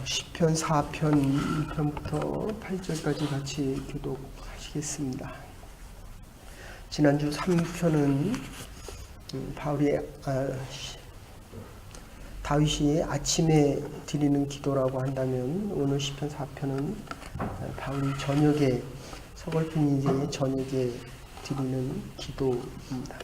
시편 4편 1편부터 8절까지 같이 교독하시겠습니다. 지난주 3편은 다윗이 아침에 드리는 기도라고 한다면, 오늘 시편 4편은 다윗이 저녁에, 서글픈 인생의 저녁에 드리는 기도입니다.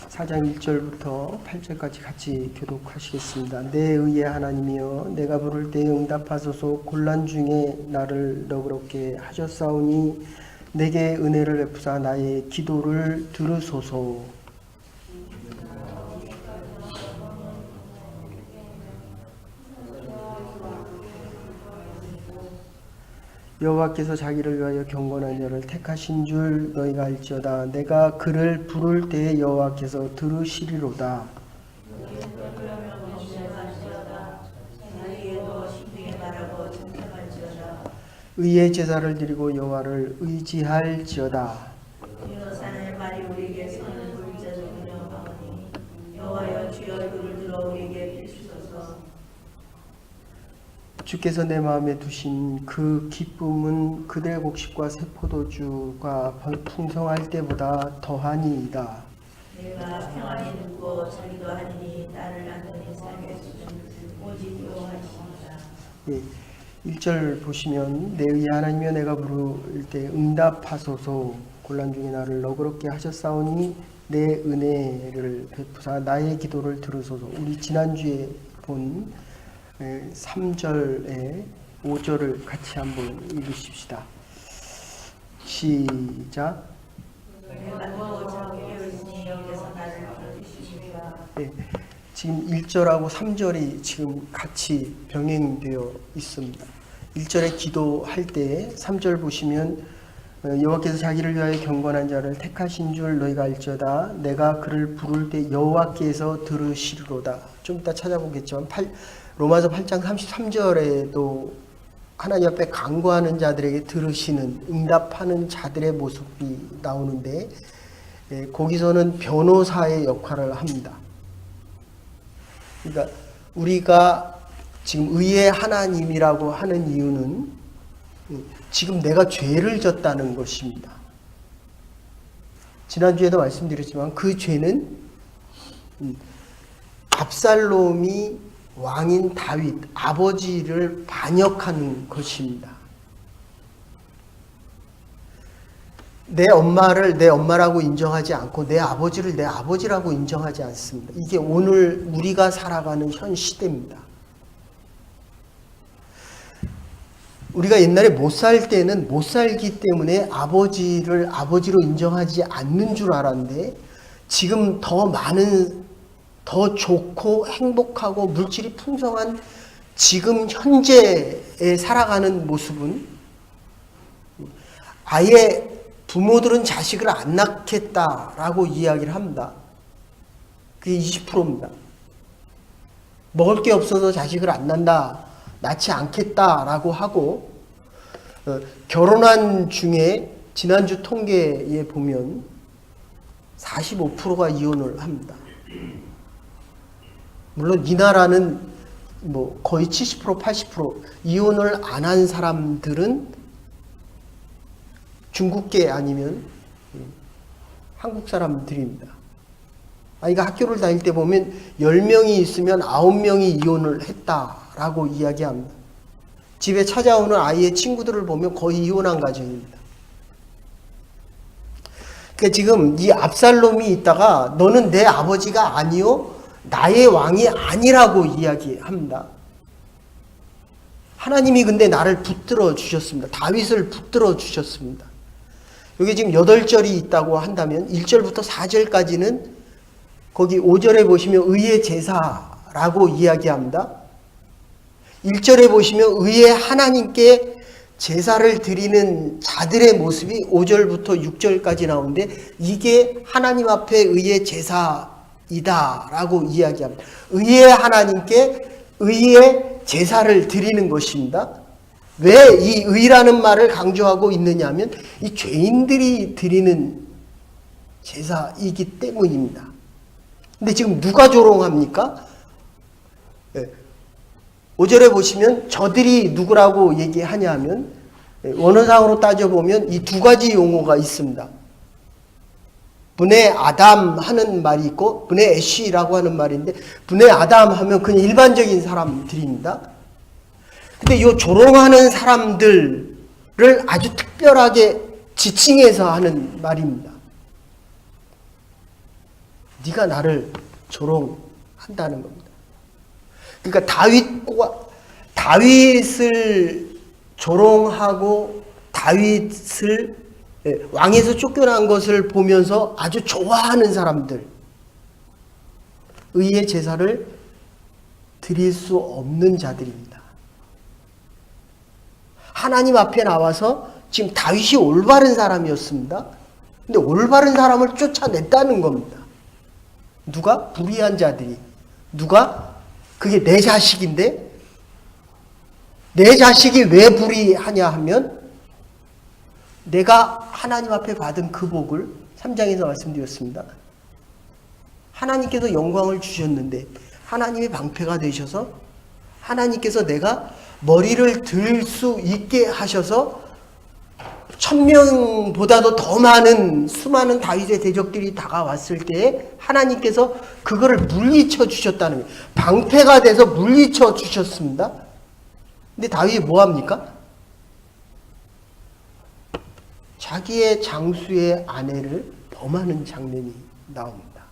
4장 1절부터 8절까지 같이 교독하시겠습니다. 내 의의 하나님이여, 내가 부를 때 응답하소서. 곤란 중에 나를 너그럽게 하셨사오니 내게 은혜를 베푸사 나의 기도를 들으소서. 여호와께서 자기를 위하여 경건한 자를 택하신 줄 너희가 알지어다. 내가 그를 부를 때에 여호와께서 들으시리로다. 의의 제사를 드리고 여호와를 의지할지어다. 주께서 내 마음에 두신 그 기쁨은 그들의 곡식과 새 포도주가 풍성할 때보다 더하니이다. 내가 평안히 눕고 자기도 하니니 나를 안전히 살게 해주는 오직 여호와이시니라. 예, 1절 보시면 내 의의 하나님이여, 내가 부를 때 응답하소서. 곤란 중에 나를 너그럽게 하셨사오니 내 은혜를 베푸사 나의 기도를 들으소서. 우리 지난주에 본 3절에 5절을 같이 한번 읽으십시다. 시작. 네, 지금 1절하고 3절이 지금 같이 병행되어 있습니다. 1절에 기도할 때 3절 보시면 여호와께서 자기를 위하여 경건한 자를 택하신 줄 너희가 알지어다. 내가 그를 부를 때 여호와께서 들으시리로다. 좀 이따 찾아보겠지만 로마서 8장 33절에도 하나님 앞에 간구하는 자들에게 들으시는, 응답하는 자들의 모습이 나오는데, 거기서는 변호사의 역할을 합니다. 그러니까 우리가 지금 의의 하나님이라고 하는 이유는 지금 내가 죄를 졌다는 것입니다. 지난주에도 말씀드렸지만 그 죄는 압살롬이 왕인 다윗, 아버지를 반역하는 것입니다. 내 엄마를 내 엄마라고 인정하지 않고 내 아버지를 내 아버지라고 인정하지 않습니다. 이게 오늘 우리가 살아가는 현 시대입니다. 우리가 옛날에 못 살 때는 못 살기 때문에 아버지를 아버지로 인정하지 않는 줄 알았는데, 지금 더 많은, 더 좋고 행복하고 물질이 풍성한 지금 현재에 살아가는 모습은, 아예 부모들은 자식을 안 낳겠다라고 이야기를 합니다. 그게 20%입니다. 먹을 게 없어서 자식을 안 낳지 않겠다라고 하고, 결혼한 중에 지난주 통계에 보면 45%가 이혼을 합니다. 물론 이 나라는 거의 70%, 80% 이혼을 안 한 사람들은 중국계 아니면 한국 사람들입니다. 아이가 학교를 다닐 때 보면 10명이 있으면 9명이 이혼을 했다라고 이야기합니다. 집에 찾아오는 아이의 친구들을 보면 거의 이혼한 가정입니다. 그러니까 지금 이 압살롬이 있다가 너는 내 아버지가 아니요 나의 왕이 아니라고 이야기합니다. 하나님이 근데 나를 붙들어 주셨습니다. 다윗을 붙들어 주셨습니다. 여기 지금 8절이 있다고 한다면 1절부터 4절까지는 거기 5절에 보시면 의의 제사라고 이야기합니다. 1절에 보시면 의의 하나님께 제사를 드리는 자들의 모습이 5절부터 6절까지 나오는데, 이게 하나님 앞에 의의 제사이다라고 이야기합니다. 의의 하나님께 의의 제사를 드리는 것입니다. 왜 이 의라는 말을 강조하고 있느냐 하면 이 죄인들이 드리는 제사이기 때문입니다. 근데 지금 누가 조롱합니까? 5절에 보시면 저들이 누구라고 얘기하냐 하면 원어상으로 따져보면 이 두 가지 용어가 있습니다. 분의 아담 하는 말이 있고 분의 애쉬라고 하는 말인데, 분의 아담 하면 그냥 일반적인 사람들입니다. 근데 이 조롱하는 사람들을 아주 특별하게 지칭해서 하는 말입니다. 네가 나를 조롱한다는 겁니다. 그러니까 다윗을 조롱하고 다윗을 왕에서 쫓겨난 것을 보면서 아주 좋아하는 사람들, 의의 제사를 드릴 수 없는 자들입니다. 하나님 앞에 나와서 지금 다윗이 올바른 사람이었습니다. 근데 올바른 사람을 쫓아냈다는 겁니다. 누가? 불의한 자들이. 누가? 그게 내 자식인데, 내 자식이 왜 불의하냐 하면 내가 하나님 앞에 받은 그 복을 3장에서 말씀드렸습니다. 하나님께서 영광을 주셨는데 하나님의 방패가 되셔서 하나님께서 내가 머리를 들 수 있게 하셔서 1000명보다도 더 많은 수많은 다윗의 대적들이 다가왔을 때에 하나님께서 그거를 물리쳐 주셨다는 거예요. 방패가 돼서 물리쳐 주셨습니다. 근데 다윗이 뭐합니까? 자기의 장수의 아내를 범하는 장면이 나옵니다.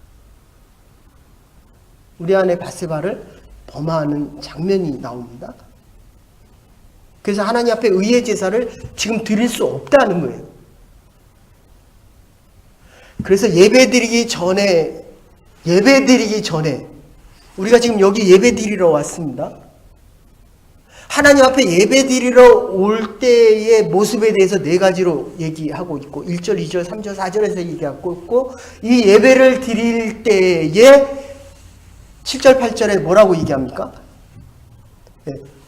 우리 아내 바세바를 범하는 장면이 나옵니다. 그래서 하나님 앞에 의의 제사를 지금 드릴 수 없다는 거예요. 그래서 예배드리기 전에 우리가 지금 여기 예배드리러 왔습니다. 하나님 앞에 예배드리러 올 때의 모습에 대해서 4가지로 얘기하고 있고 1절, 2절, 3절, 4절에서 얘기하고 있고, 이 예배를 드릴 때에 7절, 8절에 뭐라고 얘기합니까?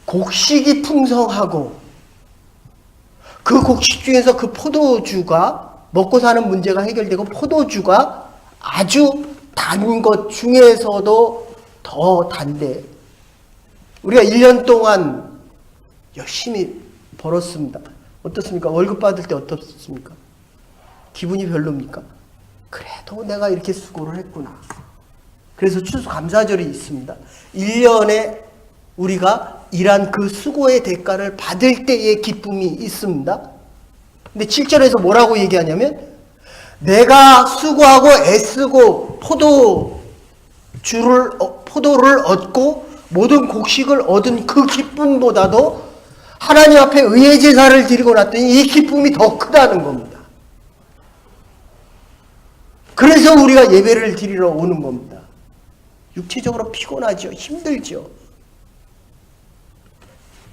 곡식이 풍성하고 그 곡식 중에서 그 포도주가, 먹고 사는 문제가 해결되고 포도주가 아주 단 것 중에서도 더 단데, 우리가 1년 동안 열심히 벌었습니다. 어떻습니까? 월급 받을 때 어떻습니까? 기분이 별로입니까? 그래도 내가 이렇게 수고를 했구나. 그래서 추수감사절이 있습니다. 1년에 우리가 일한 그 수고의 대가를 받을 때의 기쁨이 있습니다. 근데 7절에서 뭐라고 얘기하냐면, 내가 수고하고 애쓰고 포도를 얻고 모든 곡식을 얻은 그 기쁨보다도 하나님 앞에 의의 제사를 드리고 났더니 이 기쁨이 더 크다는 겁니다. 그래서 우리가 예배를 드리러 오는 겁니다. 육체적으로 피곤하죠. 힘들죠.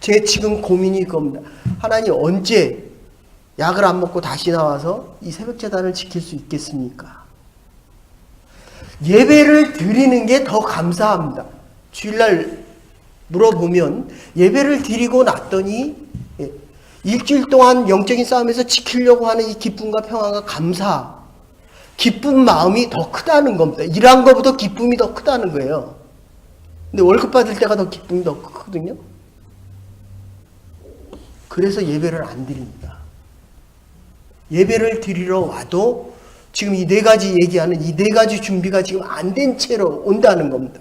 제 지금 고민이 이겁니다. 하나님 언제 약을 안 먹고 다시 나와서 이 새벽제단을 지킬 수 있겠습니까? 예배를 드리는 게 더 감사합니다. 주일날 물어보면 예배를 드리고 났더니 일주일 동안 영적인 싸움에서 지키려고 하는 이 기쁨과 평안과 감사, 기쁜 마음이 더 크다는 겁니다. 일한 것보다 기쁨이 더 크다는 거예요. 근데 월급 받을 때가 더 기쁨이 더 크거든요. 그래서 예배를 안 드립니다. 예배를 드리러 와도 지금 이 4가지 얘기하는 이 4가지 준비가 지금 안 된 채로 온다는 겁니다.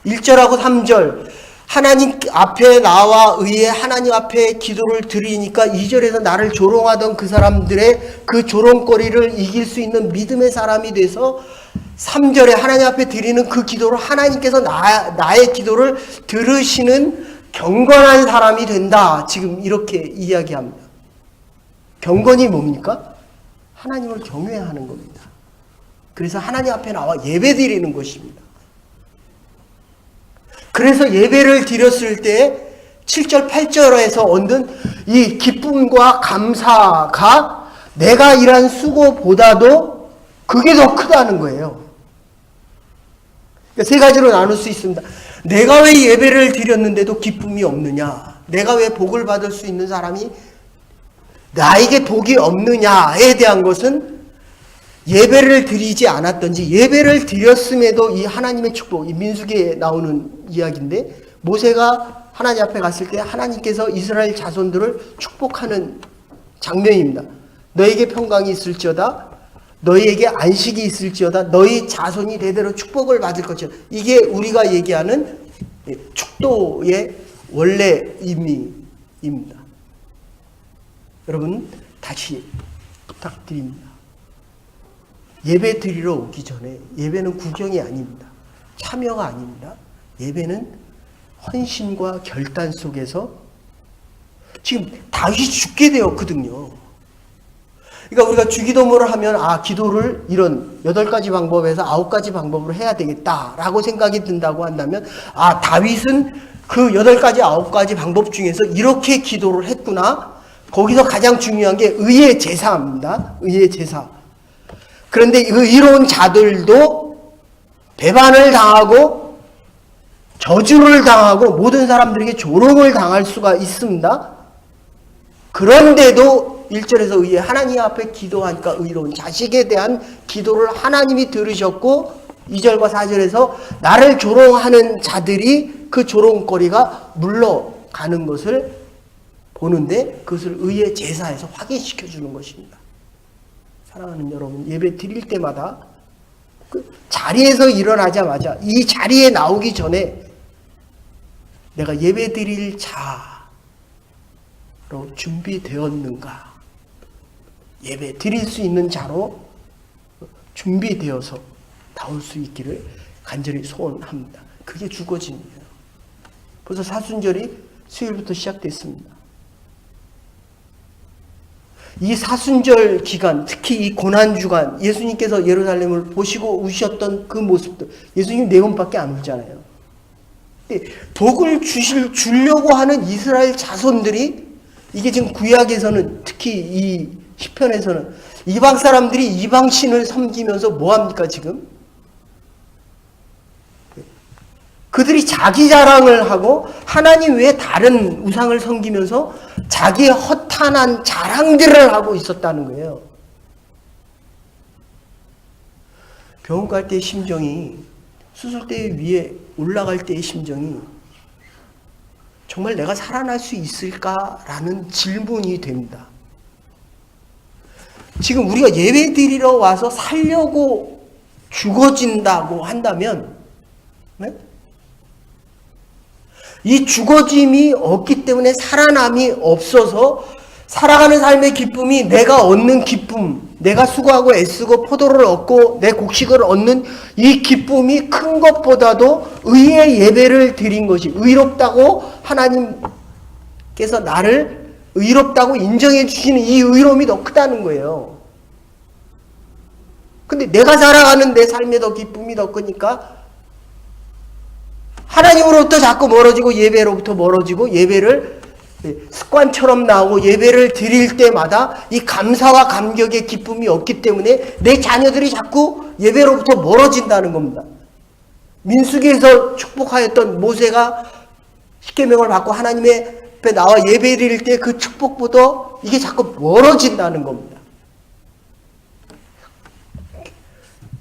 1절하고 3절, 하나님 앞에 나와 의의 하나님 앞에 기도를 드리니까 2절에서 나를 조롱하던 그 사람들의 그 조롱거리를 이길 수 있는 믿음의 사람이 돼서 3절에 하나님 앞에 드리는 그 기도를 하나님께서 나의 기도를 들으시는 경건한 사람이 된다. 지금 이렇게 이야기합니다. 경건이 뭡니까? 하나님을 경외하는 겁니다. 그래서 하나님 앞에 나와 예배드리는 것입니다. 그래서 예배를 드렸을 때 7절, 8절에서 얻는 이 기쁨과 감사가 내가 일한 수고보다도 그게 더 크다는 거예요. 그러니까 3가지로 나눌 수 있습니다. 내가 왜 예배를 드렸는데도 기쁨이 없느냐? 내가 왜 복을 받을 수 있는 사람이 나에게 복이 없느냐에 대한 것은 예배를 드리지 않았던지, 예배를 드렸음에도 이 하나님의 축복, 이 민수기에 나오는 이야기인데 모세가 하나님 앞에 갔을 때 하나님께서 이스라엘 자손들을 축복하는 장면입니다. 너에게 평강이 있을지어다. 너희에게 안식이 있을지어다. 너희 자손이 대대로 축복을 받을 것이다. 이게 우리가 얘기하는 축도의 원래 의미입니다. 여러분 다시 부탁드립니다. 예배 드리러 오기 전에 예배는 구경이 아닙니다. 참여가 아닙니다. 예배는 헌신과 결단 속에서 지금 다윗이 죽게 되었거든요. 그러니까 우리가 주기도문을 하면 기도를 이런 8가지 방법에서 9가지 방법으로 해야 되겠다라고 생각이 든다고 한다면 다윗은 그 8가지 9가지 방법 중에서 이렇게 기도를 했구나. 거기서 가장 중요한 게 의의 제사입니다. 의의 제사. 그런데 의로운 자들도 배반을 당하고 저주를 당하고 모든 사람들에게 조롱을 당할 수가 있습니다. 그런데도 1절에서 의에 하나님 앞에 기도하니까 의로운 자식에 대한 기도를 하나님이 들으셨고 2절과 4절에서 나를 조롱하는 자들이 그 조롱거리가 물러가는 것을 보는데 그것을 의의 제사에서 확인시켜 주는 것입니다. 사랑하는 여러분, 예배 드릴 때마다 그 자리에서 일어나자마자 이 자리에 나오기 전에 내가 예배 드릴 자로 준비되었는가? 예배 드릴 수 있는 자로 준비되어서 나올 수 있기를 간절히 소원합니다. 그게 주거짐이에요. 벌써 사순절이 수요일부터 시작됐습니다. 이 사순절 기간, 특히 이 고난주간, 예수님께서 예루살렘을 보시고 우셨던 그 모습들, 예수님 4번밖에 안 울잖아요. 복을 주려고 하는 이스라엘 자손들이, 이게 지금 구약에서는, 특히 이 시편에서는 이방 사람들이 이방 신을 섬기면서 뭐합니까 지금? 그들이 자기 자랑을 하고 하나님 외에 다른 우상을 섬기면서 자기의 허탄한 자랑들을 하고 있었다는 거예요. 병원 갈 때의 심정이, 수술대 위에 올라갈 때의 심정이 정말 내가 살아날 수 있을까라는 질문이 됩니다. 지금 우리가 예배 드리러 와서 살려고 죽어진다고 한다면, 네? 이 죽어짐이 없기 때문에 살아남이 없어서 살아가는 삶의 기쁨이 내가 얻는 기쁨, 내가 수고하고 애쓰고 포도를 얻고 내 곡식을 얻는 이 기쁨이 큰 것보다도 의의 예배를 드린 것이, 의롭다고 하나님께서 나를 의롭다고 인정해 주시는 이 의로움이 더 크다는 거예요. 근데 내가 살아가는 내 삶의 더 기쁨이 더 크니까 하나님으로부터 자꾸 멀어지고 예배로부터 멀어지고 예배를 습관처럼 나오고 예배를 드릴 때마다 이 감사와 감격의 기쁨이 없기 때문에 내 자녀들이 자꾸 예배로부터 멀어진다는 겁니다. 민수기에서 축복하였던 모세가 십계명을 받고 하나님의 앞에 나와 예배 드릴 때 그 축복보다 이게 자꾸 멀어진다는 겁니다.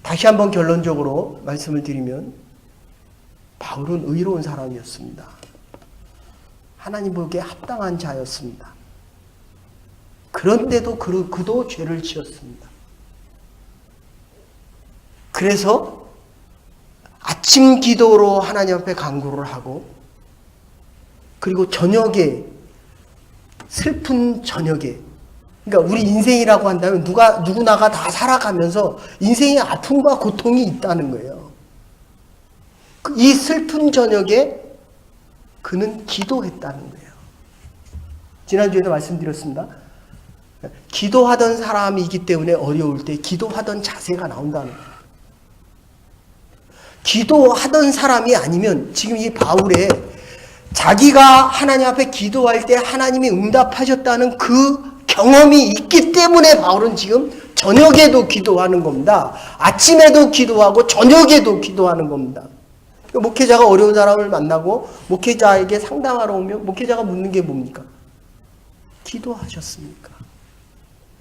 다시 한번 결론적으로 말씀을 드리면 바울은 의로운 사람이었습니다. 하나님 보기에 합당한 자였습니다. 그런데도 그도 죄를 지었습니다. 그래서 아침 기도로 하나님 앞에 간구를 하고, 그리고 저녁에, 슬픈 저녁에, 그러니까 우리 인생이라고 한다면 누구나가 다 살아가면서 인생의 아픔과 고통이 있다는 거예요. 이 슬픈 저녁에 그는 기도했다는 거예요. 지난주에도 말씀드렸습니다. 기도하던 사람이기 때문에 어려울 때 기도하던 자세가 나온다는 거예요. 기도하던 사람이 아니면 지금 이 바울의 자기가 하나님 앞에 기도할 때 하나님이 응답하셨다는 그 경험이 있기 때문에 바울은 지금 저녁에도 기도하는 겁니다. 아침에도 기도하고 저녁에도 기도하는 겁니다. 목회자가 어려운 사람을 만나고 목회자에게 상담하러 오면 목회자가 묻는 게 뭡니까? 기도하셨습니까?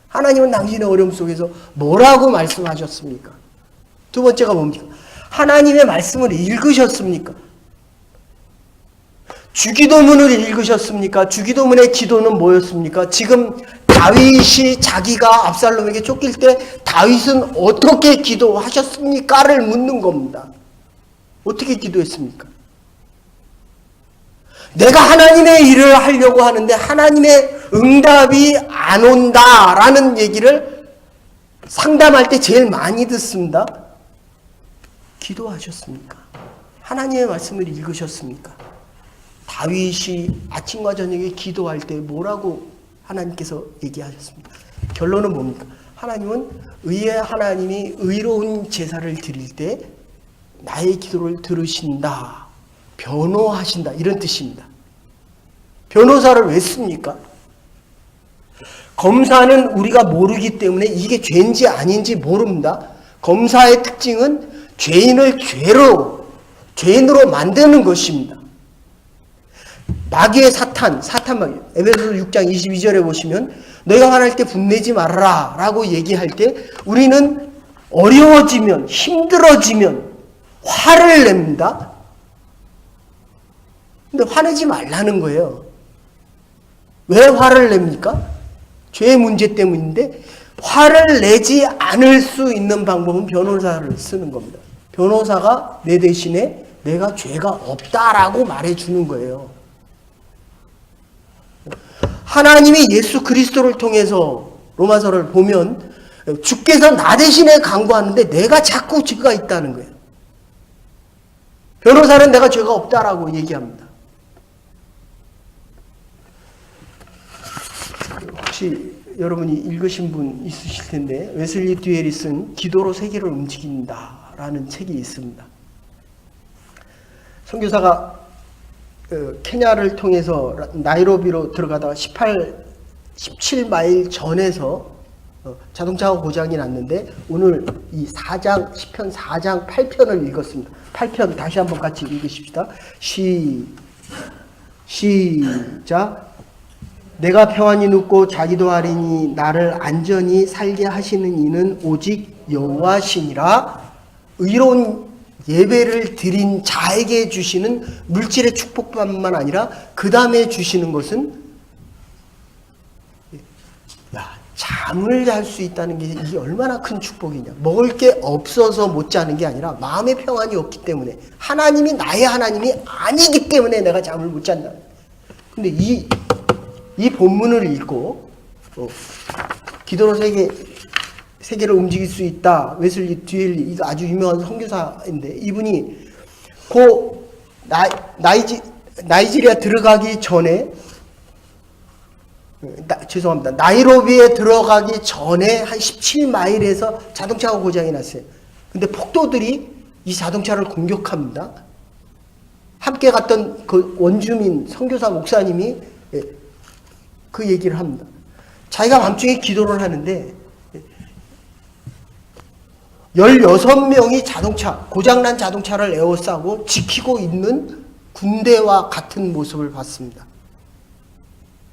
하나님은 당신의 어려움 속에서 뭐라고 말씀하셨습니까? 두 번째가 뭡니까? 하나님의 말씀을 읽으셨습니까? 주기도문을 읽으셨습니까? 주기도문의 기도는 뭐였습니까? 지금 다윗이 자기가 압살롬에게 쫓길 때 다윗은 어떻게 기도하셨습니까?를 묻는 겁니다. 어떻게 기도했습니까? 내가 하나님의 일을 하려고 하는데 하나님의 응답이 안 온다라는 얘기를 상담할 때 제일 많이 듣습니다. 기도하셨습니까? 하나님의 말씀을 읽으셨습니까? 다윗이 아침과 저녁에 기도할 때 뭐라고 하나님께서 얘기하셨습니까? 결론은 뭡니까? 하나님은 의의 하나님이 의로운 제사를 드릴 때 나의 기도를 들으신다, 변호하신다, 이런 뜻입니다. 변호사를 왜 씁니까? 검사는 우리가 모르기 때문에 이게 죄인지 아닌지 모릅니다. 검사의 특징은 죄인을 죄인으로 만드는 것입니다. 마귀의 사탄 마귀. 에베소서 6장 22절에 보시면 너희가 화날 때 분내지 말아라 라고 얘기할 때 우리는 어려워지면, 힘들어지면 화를 냅니다. 근데 화내지 말라는 거예요. 왜 화를 냅니까? 죄의 문제 때문인데 화를 내지 않을 수 있는 방법은 변호사를 쓰는 겁니다. 변호사가 내 대신에 내가 죄가 없다라고 말해주는 거예요. 하나님이 예수 그리스도를 통해서 로마서를 보면 주께서 나 대신에 강구하는데 내가 자꾸 죄가 있다는 거예요. 변호사는 내가 죄가 없다라고 얘기합니다. 혹시 여러분이 읽으신 분 있으실 텐데 웨슬리 듀엘이 쓴 기도로 세계를 움직인다라는 책이 있습니다. 선교사가 케냐를 통해서 나이로비로 들어가다가 17마일 전에서 자동차가 고장이 났는데 오늘 이 4장, 10편 4장 8편을 읽었습니다. 8편 다시 한번 같이 읽으십시다. 시작. 내가 평안히 눕고 자기도 하리니 나를 안전히 살게 하시는 이는 오직 여호와시니라. 의로운 예배를 드린 자에게 주시는 물질의 축복뿐만 아니라 그 다음에 주시는 것은 잠을 잘 수 있다는 게 이게 얼마나 큰 축복이냐. 먹을 게 없어서 못 자는 게 아니라 마음의 평안이 없기 때문에 하나님이 나의 하나님이 아니기 때문에 내가 잠을 못 잔다. 근데 이 본문을 읽고 기도로 세계를 움직일 수 있다. 웨슬리 듀엘리, 이거 아주 유명한 선교사인데 이분이 나이지리아 들어가기 전에 나이로비에 들어가기 전에 한 17마일에서 자동차가 고장이 났어요. 근데 폭도들이 이 자동차를 공격합니다. 함께 갔던 그 원주민 선교사 목사님이 그 얘기를 합니다. 자기가 밤중에 기도를 하는데 16명이 고장난 자동차를 에워싸고 지키고 있는 군대와 같은 모습을 봤습니다.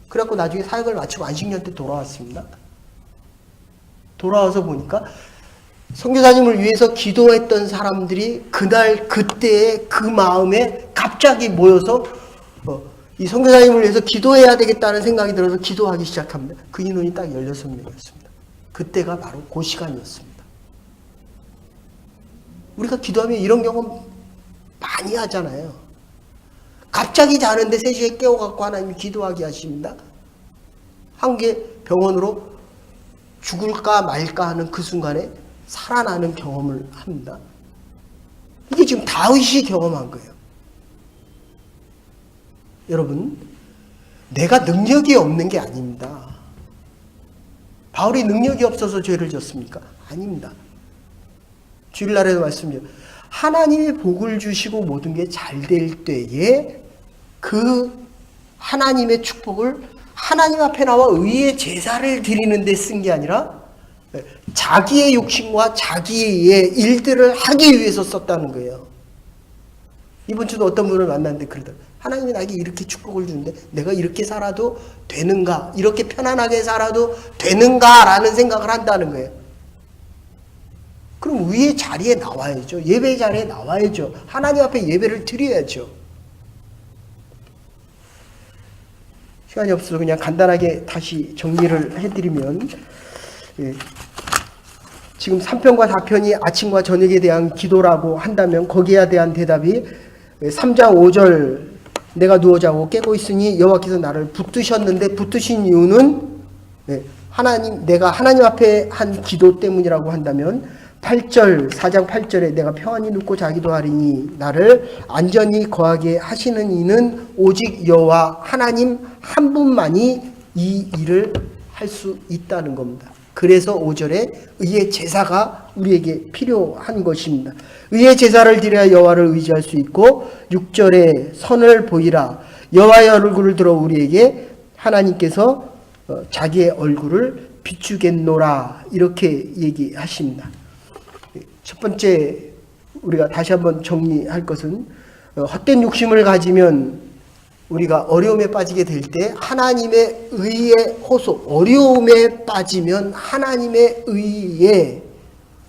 그래갖고 나중에 사역을 마치고 안식년 때 돌아왔습니다. 돌아와서 보니까 선교사님을 위해서 기도했던 사람들이 그때의 그 마음에 갑자기 모여서 이 선교사님을 위해서 기도해야 되겠다는 생각이 들어서 기도하기 시작합니다. 그 인원이 딱 16명이었습니다. 그때가 바로 그 시간이었습니다. 우리가 기도하면 이런 경험 많이 하잖아요. 갑자기 자는데 3시에 깨워갖고 하나님이 기도하게 하십니다. 한국의 병원으로 죽을까 말까 하는 그 순간에 살아나는 경험을 합니다. 이게 지금 다윗이 경험한 거예요. 여러분, 내가 능력이 없는 게 아닙니다. 바울이 능력이 없어서 죄를 졌습니까? 아닙니다. 주일날에도 말씀드려요. 하나님이 복을 주시고 모든 게 잘 될 때에 그 하나님의 축복을 하나님 앞에 나와 의의 제사를 드리는 데 쓴 게 아니라 자기의 욕심과 자기의 일들을 하기 위해서 썼다는 거예요. 이번 주도 어떤 분을 만났는데 그러더라고요. 하나님이 나에게 이렇게 축복을 주는데 내가 이렇게 살아도 되는가? 이렇게 편안하게 살아도 되는가? 라는 생각을 한다는 거예요. 그럼 위의 자리에 나와야죠. 예배 자리에 나와야죠. 하나님 앞에 예배를 드려야죠. 시간이 없어서 그냥 간단하게 다시 정리를 해드리면, 예, 지금 3편과 4편이 아침과 저녁에 대한 기도라고 한다면 거기에 대한 대답이 3장 5절 내가 누워 자고 깨고 있으니 여호와께서 나를 붙드셨는데 붙드신 이유는 내가 하나님 앞에 한 기도 때문이라고 한다면 8절 4장 8절에 내가 평안히 눕고 자기도 하리니 나를 안전히 거하게 하시는 이는 오직 여호와 하나님 한 분만이 이 일을 할 수 있다는 겁니다. 그래서 5절에 의의 제사가 우리에게 필요한 것입니다. 의의 제사를 드려야 여호와를 의지할 수 있고 6절에 선을 보이라 여호와의 얼굴을 들어 우리에게 하나님께서 자기의 얼굴을 비추겠노라 이렇게 얘기하십니다. 첫 번째 우리가 다시 한번 정리할 것은 헛된 욕심을 가지면 우리가 어려움에 빠지게 될 때 하나님의 의의 호소, 어려움에 빠지면 하나님의 의에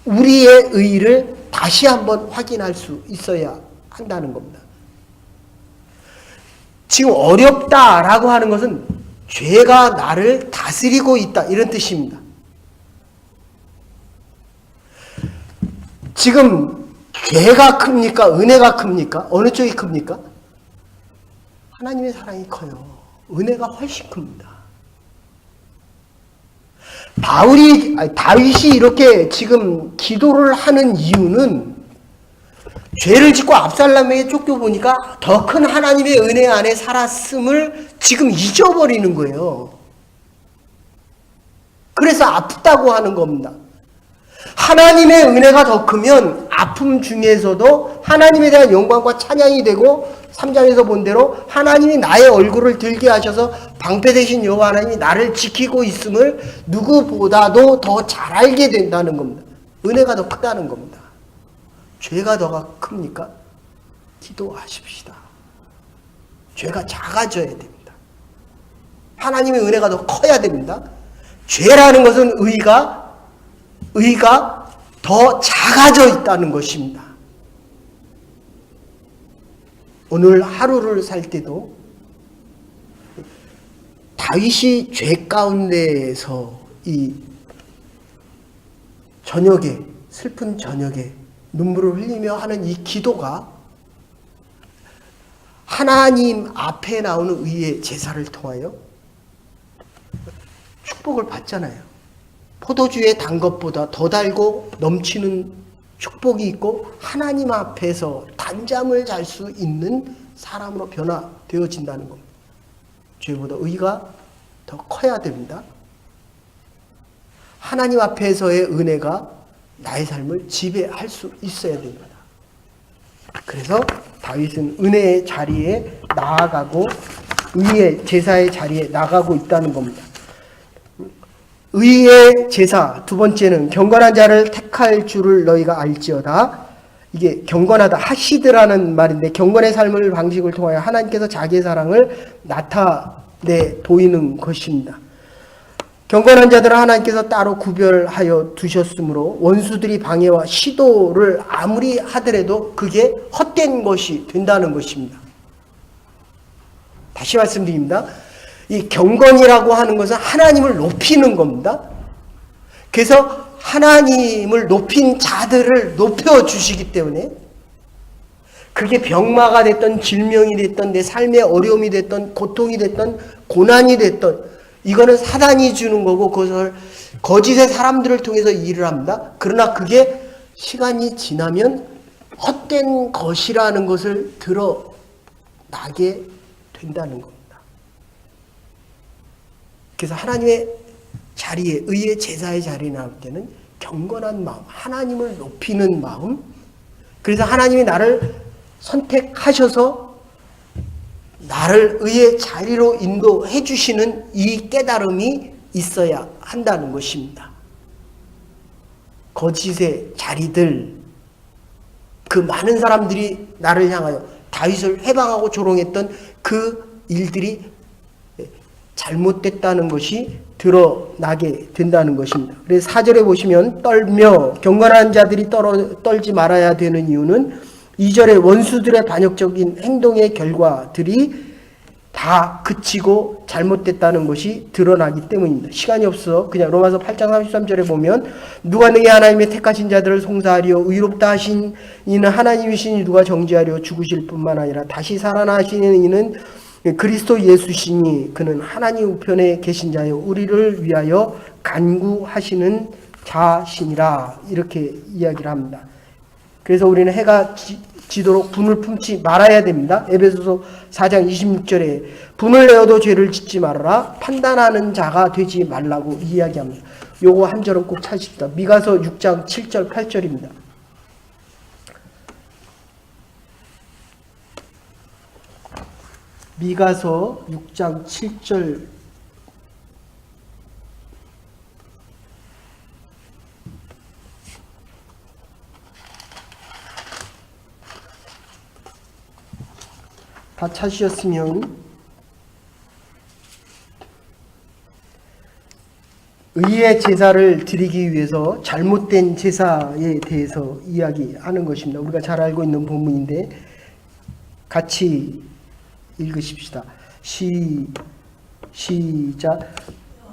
우리의 의를 다시 한번 확인할 수 있어야 한다는 겁니다. 지금 어렵다라고 하는 것은 죄가 나를 다스리고 있다 이런 뜻입니다. 지금 죄가 큽니까? 은혜가 큽니까? 어느 쪽이 큽니까? 하나님의 사랑이 커요. 은혜가 훨씬 큽니다. 다윗이 이렇게 지금 기도를 하는 이유는 죄를 짓고 압살롬에게 쫓겨보니까 더 큰 하나님의 은혜 안에 살았음을 지금 잊어버리는 거예요. 그래서 아프다고 하는 겁니다. 하나님의 은혜가 더 크면 아픔 중에서도 하나님에 대한 영광과 찬양이 되고 3장에서 본 대로 하나님이 나의 얼굴을 들게 하셔서 방패 되신 여호와 하나님이 나를 지키고 있음을 누구보다도 더 잘 알게 된다는 겁니다. 은혜가 더 크다는 겁니다. 죄가 더 큽니까? 기도하십시다. 죄가 작아져야 됩니다. 하나님의 은혜가 더 커야 됩니다. 죄라는 것은 의가 더 작아져 있다는 것입니다. 오늘 하루를 살 때도 다윗이 죄 가운데에서 이 저녁에 슬픈 저녁에 눈물을 흘리며 하는 이 기도가 하나님 앞에 나오는 의의 제사를 통하여 축복을 받잖아요. 포도주에 단 것보다 더 달고 넘치는 축복이 있고 하나님 앞에서 단잠을 잘 수 있는 사람으로 변화되어진다는 겁니다. 죄보다 의가 더 커야 됩니다. 하나님 앞에서의 은혜가 나의 삶을 지배할 수 있어야 됩니다. 그래서 다윗은 은혜의 자리에 나아가고 의의 제사의 자리에 나가고 있다는 겁니다. 의의 제사 두 번째는 경건한 자를 택할 줄을 너희가 알지어다. 이게 경건하다 하시드라는 말인데 경건의 삶을 방식을 통하여 하나님께서 자기의 사랑을 나타내 보이는 것입니다. 경건한 자들은 하나님께서 따로 구별하여 두셨으므로 원수들이 방해와 시도를 아무리 하더라도 그게 헛된 것이 된다는 것입니다. 다시 말씀드립니다. 이 경건이라고 하는 것은 하나님을 높이는 겁니다. 그래서 하나님을 높인 자들을 높여주시기 때문에 그게 병마가 됐던 질병이 됐던 내 삶의 어려움이 됐던 고통이 됐던 고난이 됐던 이거는 사단이 주는 거고 그것을 거짓의 사람들을 통해서 일을 합니다. 그러나 그게 시간이 지나면 헛된 것이라는 것을 드러나게 된다는 겁니다. 그래서 하나님의 자리에 의의 제사의 자리에 나올 때는 경건한 마음, 하나님을 높이는 마음, 그래서 하나님이 나를 선택하셔서 나를 의의 자리로 인도해 주시는 이 깨달음이 있어야 한다는 것입니다. 거짓의 자리들, 그 많은 사람들이 나를 향하여 다윗을 해방하고 조롱했던 그 일들이 잘못됐다는 것이 드러나게 된다는 것입니다. 그래서 4절에 보시면 떨며 경건한 자들이 떨지 말아야 되는 이유는 2절에 원수들의 반역적인 행동의 결과들이 다 그치고 잘못됐다는 것이 드러나기 때문입니다. 시간이 없어 그냥 로마서 8장 33절에 보면 누가 능히 하나님의 택하신 자들을 송사하리요 의롭다 하신 이는 하나님이시니 누가 정죄하리요 죽으실 뿐만 아니라 다시 살아나시는 이는 그리스도 예수시니 그는 하나님 우편에 계신 자요 우리를 위하여 간구하시는 자신이라 이렇게 이야기를 합니다. 그래서 우리는 해가 지도록 분을 품지 말아야 됩니다. 에베소서 4장 26절에 분을 내어도 죄를 짓지 말아라 판단하는 자가 되지 말라고 이야기합니다. 요거 한 절은 꼭 찾으십시다. 미가서 6장 7절 8절입니다. 미가서 6장 7절 다 찾으셨으면 의의 제사를 드리기 위해서 잘못된 제사에 대해서 이야기하는 것입니다. 우리가 잘 알고 있는 본문인데 같이 읽으십시다. 시작.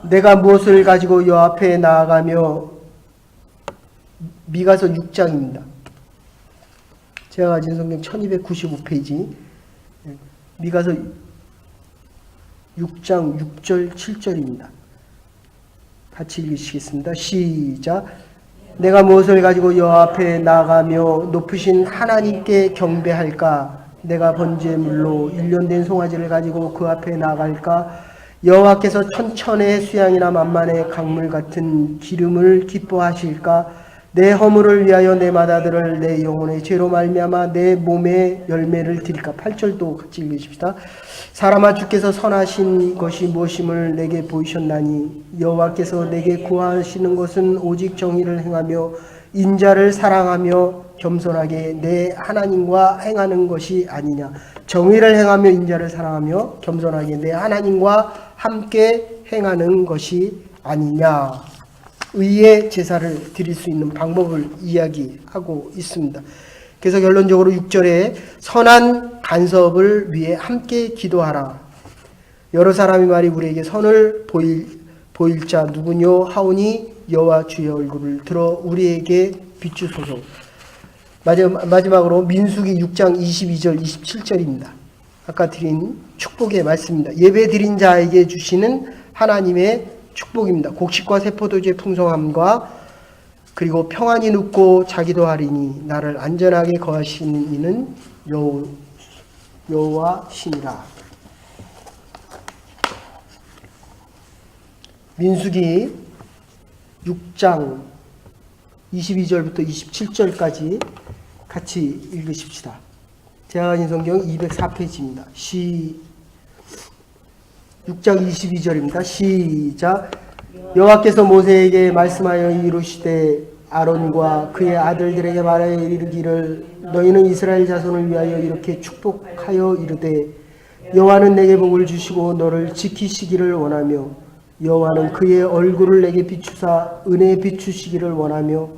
내가 무엇을 가지고 여 앞에 나아가며 미가서 6장입니다. 제가 가진 성경 1295페이지 미가서 6장 6절 7절입니다. 같이 읽으시겠습니다. 시작. 내가 무엇을 가지고 여 앞에 나아가며 높으신 하나님께 경배할까? 내가 번제물로 일련된 송아지를 가지고 그 앞에 나아갈까? 여호와께서 천천의 수양이나 만만의 강물 같은 기름을 기뻐하실까? 내 허물을 위하여 내 맏아들을 내 영혼의 죄로 말미암아 내 몸에 열매를 드릴까? 8절도 같이 읽으십시다. 사람아 주께서 선하신 것이 무엇임을 내게 보이셨나니 여호와께서 내게 구하시는 것은 오직 정의를 행하며 인자를 사랑하며 겸손하게 내 하나님과 행하는 것이 아니냐. 정의를 행하며 인자를 사랑하며 겸손하게 내 하나님과 함께 행하는 것이 아니냐. 의의 제사를 드릴 수 있는 방법을 이야기하고 있습니다. 그래서 결론적으로 6절에 선한 간섭을 위해 함께 기도하라. 여러 사람이 말이 우리에게 선을 보일 자 누구뇨 하오니 여호와 주의 얼굴을 들어 우리에게 비추소서. 마지막으로 민수기 6장 22절 27절입니다. 아까 드린 축복의 말씀입니다. 예배 드린 자에게 주시는 하나님의 축복입니다. 곡식과 세포도주의 풍성함과 그리고 평안이 눕고 자기도 하리니 나를 안전하게 거하시는 이는 여호와시니라. 민수기 6장 22절부터 27절까지 같이 읽으십시다. 제가 가진 성경 204페이지입니다. 6장 22절입니다. 시작. 여호와께서 모세에게 말씀하여 이르시되 아론과 그의 아들들에게 말하여 이르기를 너희는 이스라엘 자손을 위하여 이렇게 축복하여 이르되 여호와는 내게 복을 주시고 너를 지키시기를 원하며 여호와는 그의 얼굴을 내게 비추사 은혜 비추시기를 원하며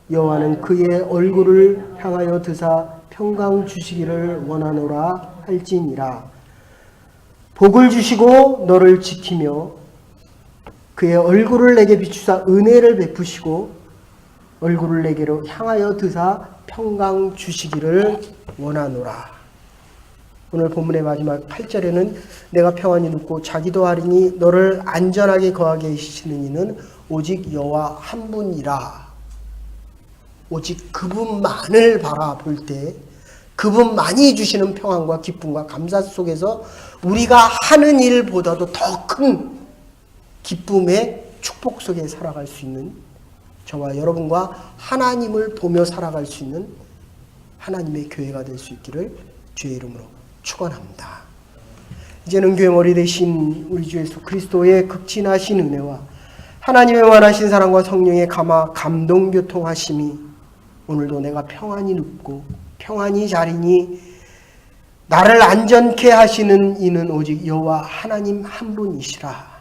여호와는 그의 얼굴을 향하여 드사 평강 주시기를 원하노라 할지니라. 복을 주시고 너를 지키며 그의 얼굴을 내게 비추사 은혜를 베푸시고 얼굴을 내게로 향하여 드사 평강 주시기를 원하노라. 오늘 본문의 마지막 8절에는 내가 평안히 눕고 자기도 하리니 너를 안전하게 거하게 하시는 이는 오직 여호와 한 분이라. 오직 그분만을 바라볼 때 그분만이 주시는 평안과 기쁨과 감사 속에서 우리가 하는 일보다도 더 큰 기쁨의 축복 속에 살아갈 수 있는 저와 여러분과 하나님을 보며 살아갈 수 있는 하나님의 교회가 될 수 있기를 주의 이름으로 축원합니다. 이제는 교회 머리 되신 우리 주 예수 그리스도의 극진하신 은혜와 하나님의 원하신 사랑과 성령의 감동 교통하심이 오늘도 내가 평안히 눕고 평안히 자리니 나를 안전케 하시는 이는 오직 여호와 하나님 한 분이시라.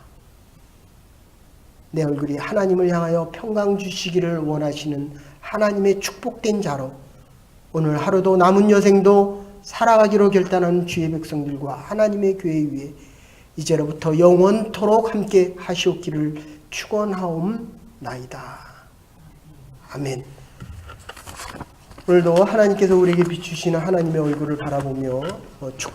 내 얼굴이 하나님을 향하여 평강 주시기를 원하시는 하나님의 축복된 자로 오늘 하루도 남은 여생도 살아가기로 결단한 주의 백성들과 하나님의 교회 위에 이제로부터 영원토록 함께 하시옵기를 축원하옵나이다. 아멘. 오늘도 하나님께서 우리에게 비추시는 하나님의 얼굴을 바라보며 축